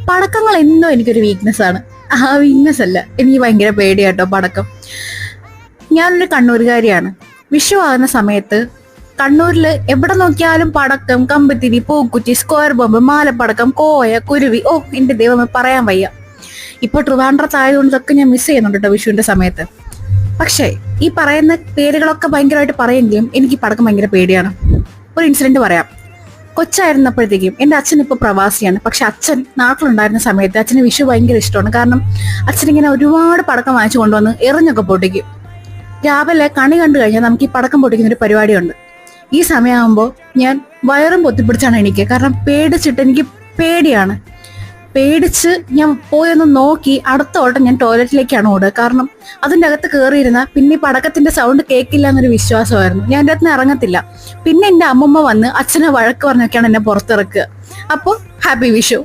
പടക്കങ്ങൾ എന്നും എനിക്കൊരു വീക്ക്നെസ് ആണ്. വീക്ക്നെസ് അല്ല, എനിക്ക് ഭയങ്കര പേടിയാട്ടോ പടക്കം. ഞാനൊരു കണ്ണൂരുകാരിയാണ്. വിഷു ആകുന്ന സമയത്ത് കണ്ണൂരിൽ എവിടെ നോക്കിയാലും പടക്കം, കമ്പിത്തിരി, പൂക്കുറ്റി, സ്ക്വയർ ബോംബ്, മാലപ്പടക്കം, കോയ, കുരുവി. എന്റെ ദൈവം പറയാൻ വയ്യ. ഇപ്പൊ ട്രിവാൻഡ്രത്തായതുകൊണ്ട് ഇതൊക്കെ ഞാൻ മിസ് ചെയ്യുന്നുണ്ട് കേട്ടോ വിഷുവിന്റെ സമയത്ത്. പക്ഷേ ഈ പറയുന്ന പേരുകളൊക്കെ ഭയങ്കരമായിട്ട് പറയുമെങ്കിലും എനിക്ക് പടക്കം ഭയങ്കര പേടിയാണ്. ഒരു ഇൻസിഡന്റ് പറയാം. കൊച്ചായിരുന്നപ്പോഴത്തേക്കും എൻ്റെ അച്ഛൻ ഇപ്പോൾ പ്രവാസിയാണ്. പക്ഷെ അച്ഛൻ നാട്ടിലുണ്ടായിരുന്ന സമയത്ത് അച്ഛന് വിഷു ഭയങ്കര ഇഷ്ടമാണ്. കാരണം അച്ഛൻ ഇങ്ങനെ ഒരുപാട് പടക്കം വാങ്ങിച്ചു കൊണ്ടുവന്ന് എറിഞ്ഞൊക്കെ പൊട്ടിക്കും. രാവിലെ കണി കണ്ടു കഴിഞ്ഞാൽ നമുക്ക് ഈ പടക്കം പൊട്ടിക്കുന്ന ഒരു പരിപാടിയുണ്ട്. ഈ സമയമാകുമ്പോൾ ഞാൻ വയറും പൊത്തിപ്പിടിച്ചാണ് എനിക്ക്. കാരണം പേടിച്ചിട്ട് എനിക്ക് പേടിച്ച് ഞാൻ പോയൊന്ന് നോക്കി അടുത്ത ഓട്ടം ഞാൻ ടോയ്ലറ്റിലേക്കാണ് ഓടുക. കാരണം അതിൻ്റെ അകത്ത് കയറിയിരുന്ന പിന്നെ ഈ പടക്കത്തിന്റെ സൗണ്ട് കേൾക്കില്ല എന്നൊരു വിശ്വാസമായിരുന്നു. ഞാൻ എൻ്റെ അകത്ത് നിന്ന് ഇറങ്ങത്തില്ല. പിന്നെ എൻ്റെ അമ്മമ്മ വന്ന് അച്ഛനെ വഴക്ക് പറഞ്ഞൊക്കെയാണ് എന്നെ പുറത്തിറക്കുക. അപ്പോൾ ഹാപ്പി വിഷു.